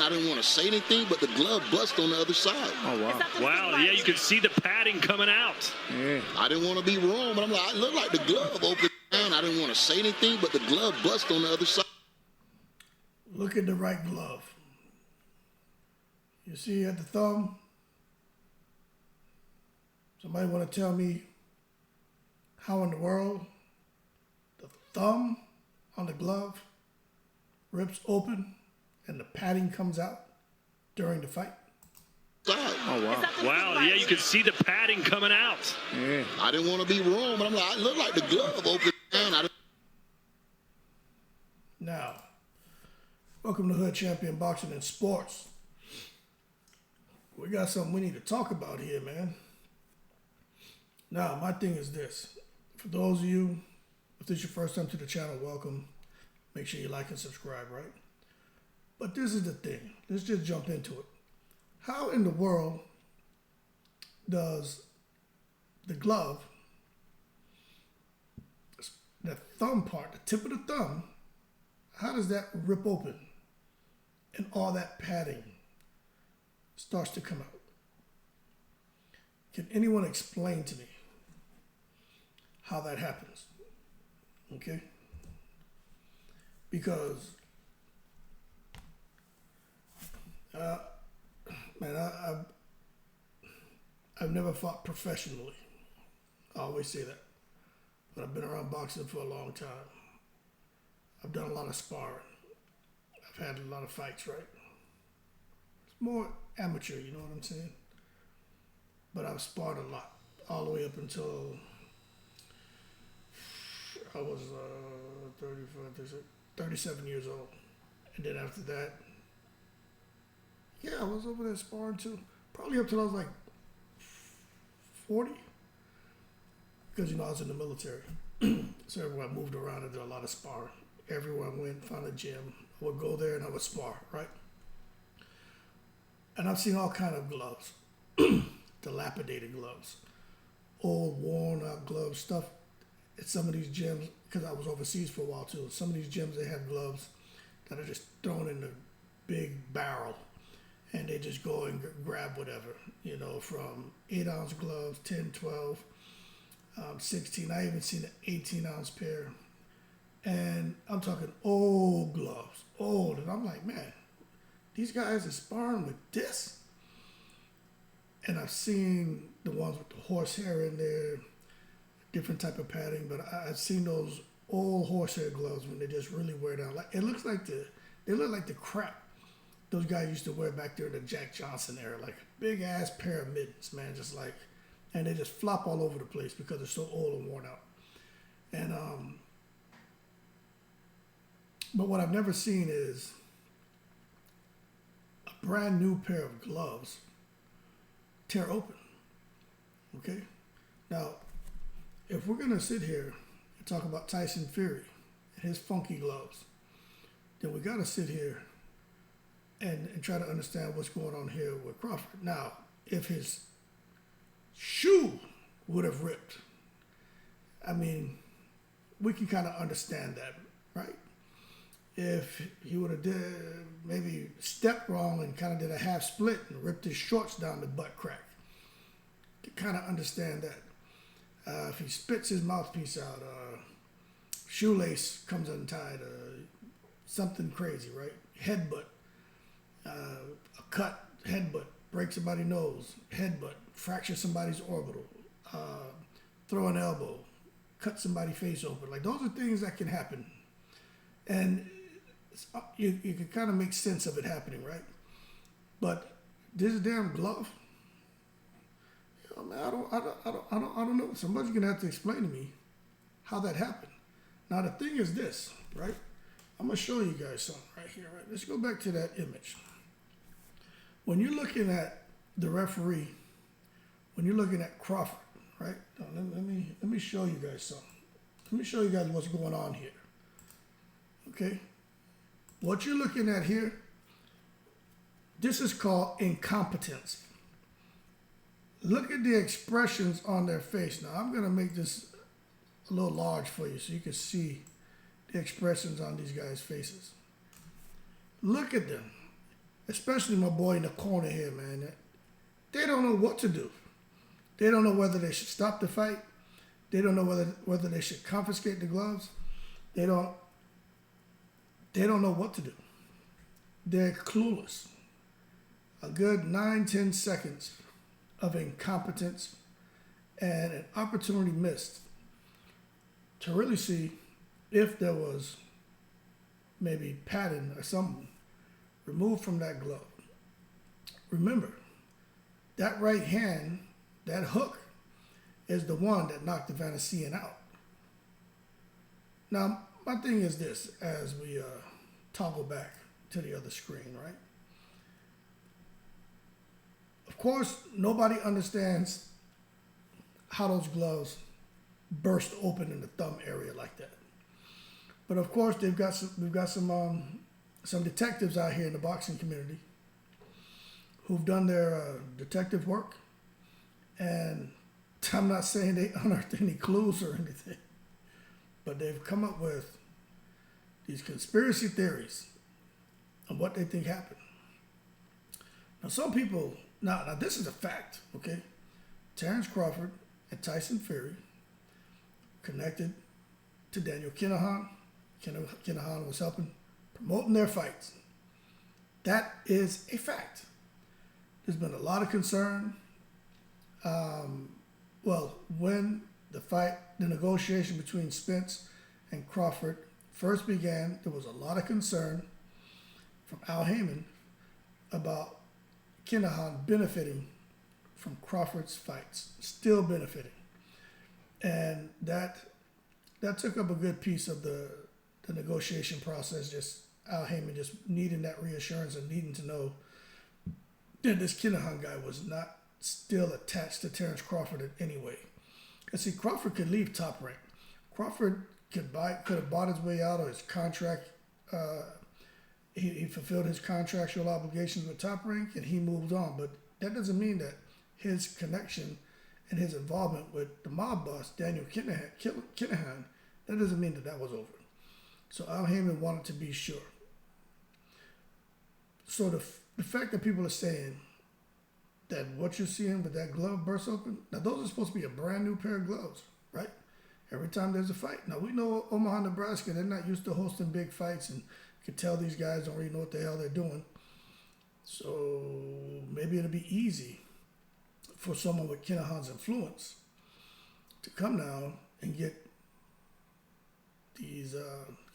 I didn't want to say anything, but the glove bust on the other side. Oh, wow. Wow, yeah, you can see the padding coming out. Yeah. I didn't want to be wrong, but I'm like, I look like the glove opened down. I didn't want to say anything, but the glove bust on the other side. Look at the right glove. You see at the thumb? Somebody want to tell me how in the world the thumb on the glove rips open and the padding comes out during the fight? Oh, wow. Wow, yeah, you can see the padding coming out. Yeah. I didn't want to be wrong, but I'm like, I look like the glove opened down. Now, welcome to Hood Champion Boxing and Sports. We got something we need to talk about here, man. Now, my thing is this. For those of you, if this is your first time to the channel, welcome. Make sure you like and subscribe, right? But this is the thing. Let's just jump into it. How in the world does the glove, the thumb part, the tip of the thumb, how does that rip open and all that padding starts to come out? Can anyone explain to me how that happens? Okay? Because, man, I've never fought professionally. I always say that. But I've been around boxing for a long time. I've done a lot of sparring. I've had a lot of fights, right? It's more amateur, you know what I'm saying? But I've sparred a lot, all the way up until I was 37 years old. And then after that, yeah, I was over there sparring too. Probably up till I was like 40. Because, you know, I was in the military. So everyone moved around and did a lot of sparring. Everyone went, found a gym. I would go there and I would spar, right? And I've seen all kind of gloves. Dilapidated gloves. Old, worn out gloves, stuff at some of these gyms, because I was overseas for a while too. Some of these gyms, they have gloves that are just thrown in the big barrel. And they just go and grab whatever, you know, from 8-ounce gloves, 10, 12, 16. I even seen an 18-ounce pair. And I'm talking old gloves, old. And I'm like, man, these guys are sparring with this? And I've seen the ones with the horsehair in there, different type of padding, but I've seen those old horsehair gloves when they just really wear down. Like, it looks like they look like the crap those guys used to wear back there in the Jack Johnson era, like a big ass pair of mittens, man, just like, and they just flop all over the place because they're so old and worn out. And but what I've never seen is a brand new pair of gloves tear open. Okay? Now, if we're gonna sit here and talk about Tyson Fury and his funky gloves, then we gotta sit here and try to understand what's going on here with Crawford. Now, if his shoe would have ripped, I mean, we can kind of understand that, right? If he would have maybe stepped wrong and kind of did a half split and ripped his shorts down the butt crack, you can kind of understand that. If he spits his mouthpiece out, shoelace comes untied, something crazy, right? Headbutt, a cut, headbutt, break somebody's nose, headbutt, fracture somebody's orbital, throw an elbow, cut somebody's face open. Like, those are things that can happen. And you can kind of make sense of it happening, right? But this damn glove, you know, man, I don't know. Somebody's gonna have to explain to me how that happened. Now the thing is this, right? I'm gonna show you guys something right here. Right? Let's go back to that image. When you're looking at the referee, when you're looking at Crawford, right? Now, let me show you guys something. Let me show you guys what's going on here. Okay, what you're looking at here, this is called incompetence. Look at the expressions on their face. Now, I'm going to make this a little large for you so you can see the expressions on these guys' faces. Look at them. especially my boy in the corner here, man, they don't know what to do. They don't know whether they should stop the fight. They don't know whether they should confiscate the gloves. They don't know what to do. They're clueless. A good 9-10 seconds of incompetence and an opportunity missed to really see if there was maybe padding or something removed from that glove. Remember, that right hand, that hook, is the one that knocked the Vanessian out. Now, my thing is this, as we toggle back to the other screen, right? Of course, nobody understands how those gloves burst open in the thumb area like that. But of course, we've got some detectives out here in the boxing community who've done their detective work, and I'm not saying they unearthed any clues or anything, but they've come up with these conspiracy theories of what they think happened. Now, some people, now this is a fact, okay? Terence Crawford and Tyson Fury connected to Daniel Kinahan. Kinahan was helping promoting their fights. That is a fact. There's been a lot of concern. When the negotiation between Spence and Crawford first began, there was a lot of concern from Al Heyman about Kinahan benefiting from Crawford's fights, still benefiting. And that took up a good piece of the negotiation process, just Al Heyman just needing that reassurance and needing to know that this Kinahan guy was not still attached to Terence Crawford in any way. Because see, Crawford could leave Top Rank. Crawford could have bought his way out of his contract. He fulfilled his contractual obligations with Top Rank and he moved on. But that doesn't mean that his connection and his involvement with the mob boss, Daniel Kinahan, that doesn't mean that was over. So Al Heyman wanted to be sure. So the fact that people are saying that what you're seeing with that glove burst open, now those are supposed to be a brand new pair of gloves, right? Every time there's a fight. Now we know Omaha, Nebraska, they're not used to hosting big fights, and you can tell these guys don't really know what the hell they're doing. So maybe it'll be easy for someone with Kinahan's influence to come now and get these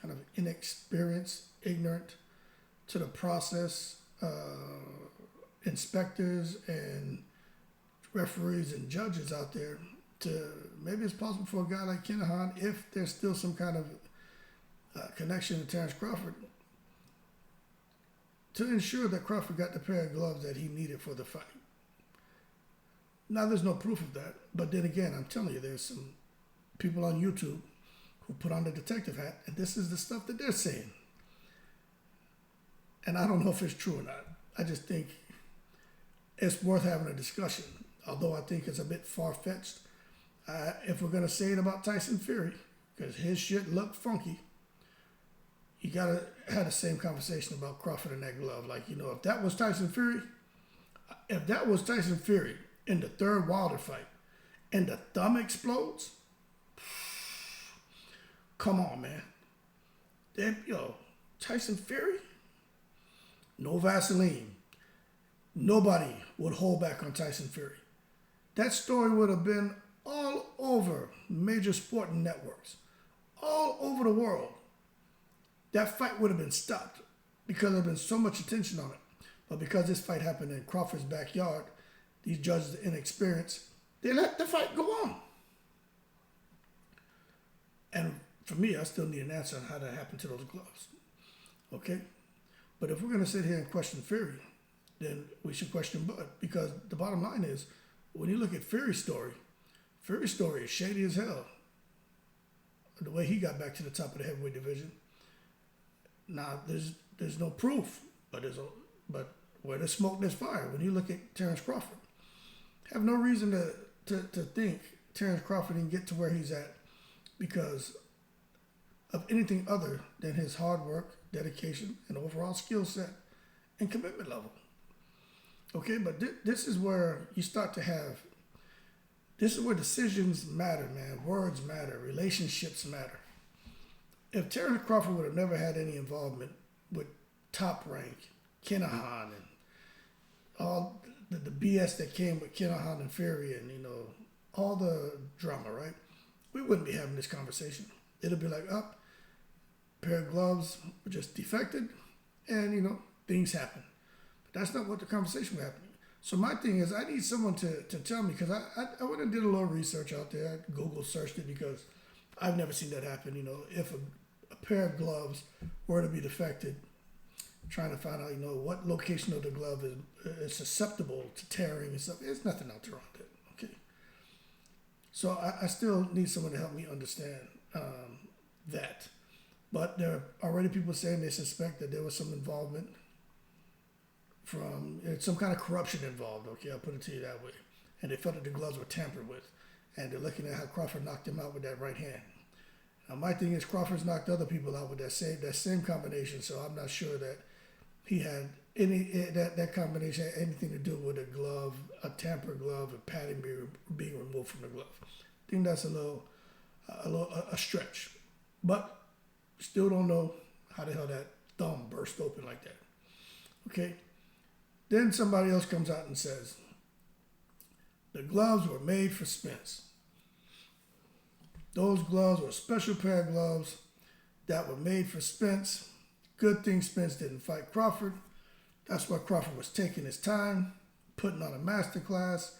kind of inexperienced, ignorant to the process inspectors and referees and judges out there to, maybe it's possible for a guy like Kinahan, if there's still some kind of connection to Terence Crawford, to ensure that Crawford got the pair of gloves that he needed for the fight. Now, there's no proof of that, but then again, I'm telling you, there's some people on YouTube who put on the detective hat, and this is the stuff that they're saying. And I don't know if it's true or not. I just think it's worth having a discussion, although I think it's a bit far-fetched. If we're going to say it about Tyson Fury, because his shit looked funky, you got to have the same conversation about Crawford and that glove. Like, you know, if that was Tyson Fury in the third Wilder fight and the thumb explodes, come on, man. Tyson Fury, no Vaseline. Nobody would hold back on Tyson Fury. That story would have been all over major sporting networks, all over the world. That fight would have been stopped because there had been so much attention on it. But because this fight happened in Crawford's backyard, these judges are inexperienced, they let the fight go on. And for me, I still need an answer on how that happened to those gloves. Okay? But if we're going to sit here and question Fury, then we should question Bud. Because the bottom line is, when you look at Fury's story is shady as hell. The way he got back to the top of the heavyweight division. Now, there's no proof, but where there's smoke, there's fire. When you look at Terence Crawford, have no reason to think Terence Crawford didn't get to where he's at because of anything other than his hard work, dedication, and overall skill set and commitment level. Okay, but this is where you start to have, this is where decisions matter, man. Words matter. Relationships matter. If Terence Crawford would have never had any involvement with Top Rank, Kinahan, and all the BS that came with Kinahan and Fury and, all the drama, right? We wouldn't be having this conversation. It'll be like, pair of gloves were just defected and, things happen. But that's not what the conversation was happening. So my thing is I need someone to tell me, because I went and did a little research out there. I Google searched it because I've never seen that happen. If a pair of gloves were to be defected, trying to find out, what location of the glove is susceptible to tearing and stuff. There's nothing out there on that. Okay. So I still need someone to help me understand that. But there are already people saying they suspect that there was some involvement from some kind of corruption involved. Okay, I'll put it to you that way. And they felt that the gloves were tampered with. And they're looking at how Crawford knocked him out with that right hand. Now my thing is Crawford's knocked other people out with that same combination. So I'm not sure that he had that combination had anything to do with a glove, a tampered glove, and padding being removed from the glove. I think that's a stretch, but still don't know how the hell that thumb burst open like that. Okay, then somebody else comes out and says the gloves were made for Spence. Those gloves were a special pair of gloves that were made for Spence. Good thing Spence didn't fight Crawford. That's why Crawford was taking his time, putting on a masterclass.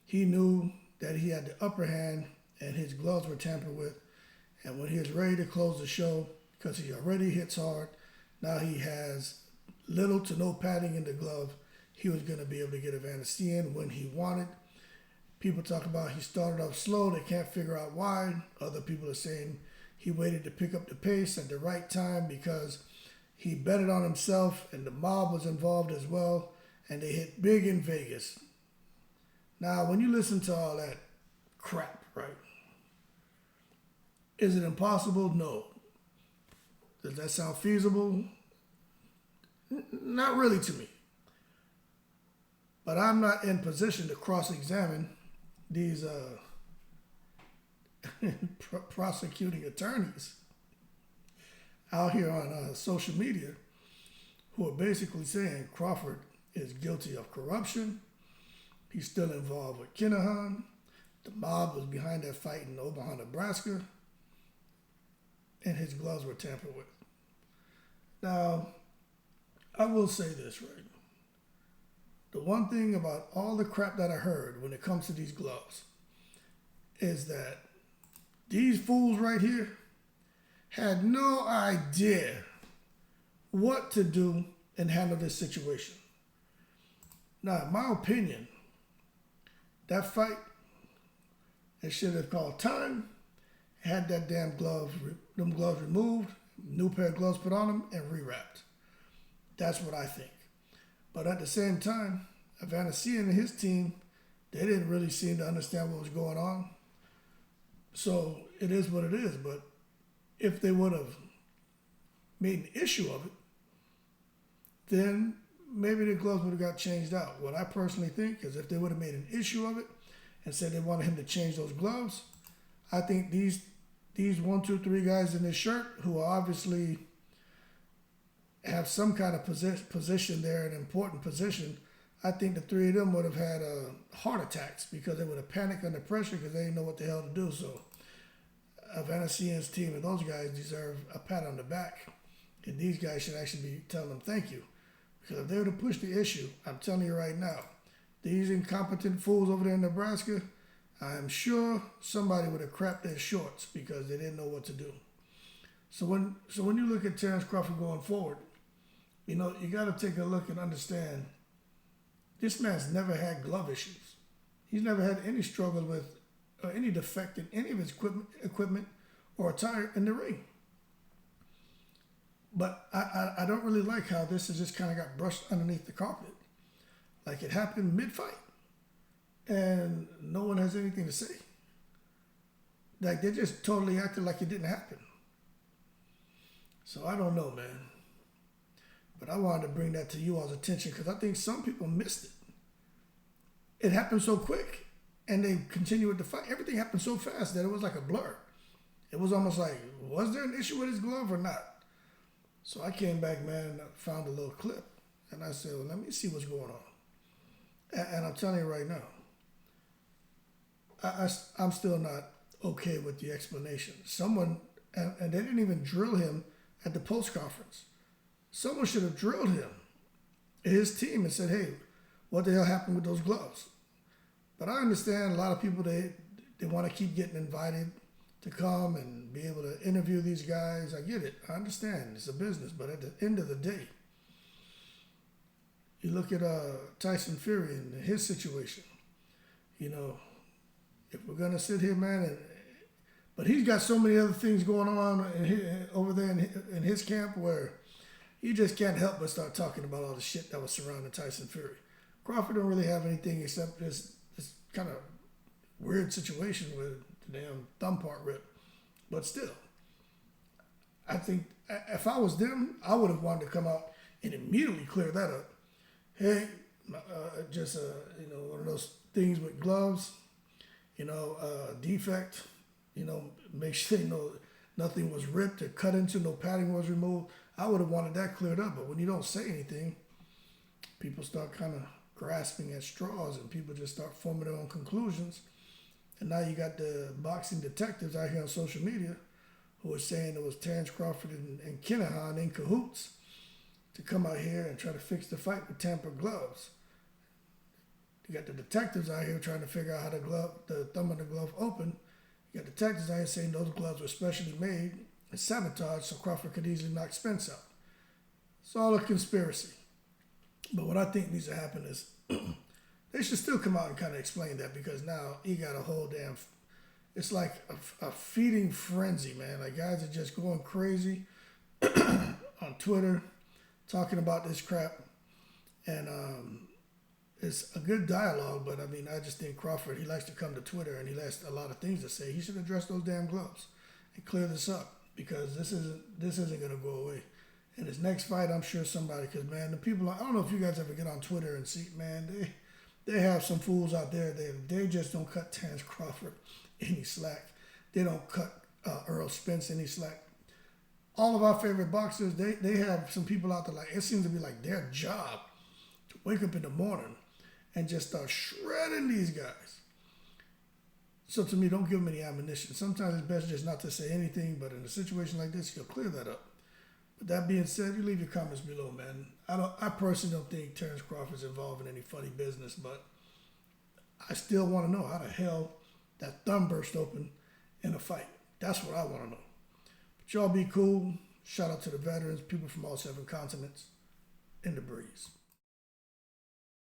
He knew that he had the upper hand and his gloves were tampered with. And when he was ready to close the show, because he already hits hard, now he has little to no padding in the glove. He was going to be able to get a Vanessian when he wanted. People talk about he started off slow. They can't figure out why. Other people are saying he waited to pick up the pace at the right time because he betted on himself and the mob was involved as well, and they hit big in Vegas. Now, when you listen to all that crap, right? Is it impossible? No. Does that sound feasible? Not really to me. But I'm not in position to cross-examine these prosecuting attorneys out here on social media who are basically saying Crawford is guilty of corruption. He's still involved with Kinahan. The mob was behind that fight in Omaha, Nebraska. And his gloves were tampered with. Now, I will say this, right? The one thing about all the crap that I heard when it comes to these gloves is that these fools right here had no idea what to do and handle this situation. Now, in my opinion, that fight, they should have called time, had that damn gloves removed, new pair of gloves put on them, and rewrapped. That's what I think. But at the same time, Vanessian and his team, they didn't really seem to understand what was going on. So it is what it is. But if they would have made an issue of it, then maybe the gloves would have got changed out. What I personally think is if they would have made an issue of it and said they wanted him to change those gloves, I think these 1, 2, 3 guys in this shirt who obviously have some kind of position there, an important position, I think the 3 of them would have had heart attacks because they would have panicked under pressure because they didn't know what the hell to do. So Vanessian's team and those guys deserve a pat on the back. And these guys should actually be telling them thank you. Because if they would have pushed the issue, I'm telling you right now, these incompetent fools over there in Nebraska, I'm sure somebody would have crapped their shorts because they didn't know what to do. So when you look at Terence Crawford going forward, you got to take a look and understand this man's never had glove issues. He's never had any struggle with or any defect in any of his equipment or attire in the ring. But I don't really like how this has just kind of got brushed underneath the carpet. Like it happened mid-fight. And no one has anything to say. Like they just totally acted like it didn't happen. So I don't know, man. But I wanted to bring that to you all's attention because I think some people missed it. It happened so quick, and they continued to fight. Everything happened so fast that it was like a blur. It was almost like, was there an issue with his glove or not? So I came back, man, found a little clip, and I said, well, let me see what's going on. And I'm telling you right now, I'm still not okay with the explanation. Someone, and they didn't even drill him at the post conference. Someone should have drilled him, his team, and said, hey, what the hell happened with those gloves? But I understand a lot of people, they want to keep getting invited to come and be able to interview these guys. I get it. I understand. It's a business. But at the end of the day, you look at Tyson Fury and his situation. You know, if we're going to sit here, man, but he's got so many other things going on over there in his camp where you just can't help but start talking about all the shit that was surrounding Tyson Fury. Crawford don't really have anything except this kind of weird situation with the damn thumb part rip. But still, I think if I was them, I would have wanted to come out and immediately clear that up. Hey, just one of those things with gloves, defect, make sure nothing was ripped or cut into, no padding was removed. I would have wanted that cleared up. But when you don't say anything, people start kind of grasping at straws and people just start forming their own conclusions. And now you got the boxing detectives out here on social media who are saying it was Terence Crawford and Kinahan in cahoots to come out here and try to fix the fight with tampered gloves. You got the detectives out here trying to figure out how the thumb of the glove opened. You got detectives out here saying those gloves were specially made and sabotaged so Crawford could easily knock Spence out. It's all a conspiracy. But what I think needs to happen is they should still come out and kind of explain that, because now he got a whole damn, it's like a feeding frenzy, man. Like guys are just going crazy on Twitter talking about this crap. And it's a good dialogue, but I mean, I just think Crawford, he likes to come to Twitter and he has a lot of things to say. He should address those damn gloves and clear this up, because this isn't going to go away. In his next fight, I'm sure somebody, because, man, the people, I don't know if you guys ever get on Twitter and see, man, they have some fools out there. They just don't cut Terence Crawford any slack. They don't cut Earl Spence any slack. All of our favorite boxers, they have some people out there, like, it seems to be like their job to wake up in the morning and just start shredding these guys. So to me, don't give them any ammunition. Sometimes it's best just not to say anything, but in a situation like this, you'll clear that up. With that being said, you leave your comments below, man. I personally don't think Terence Crawford's involved in any funny business, but I still want to know how the hell that thumb burst open in a fight. That's what I want to know. But y'all be cool. Shout out to the veterans, people from all 7 continents. In the breeze.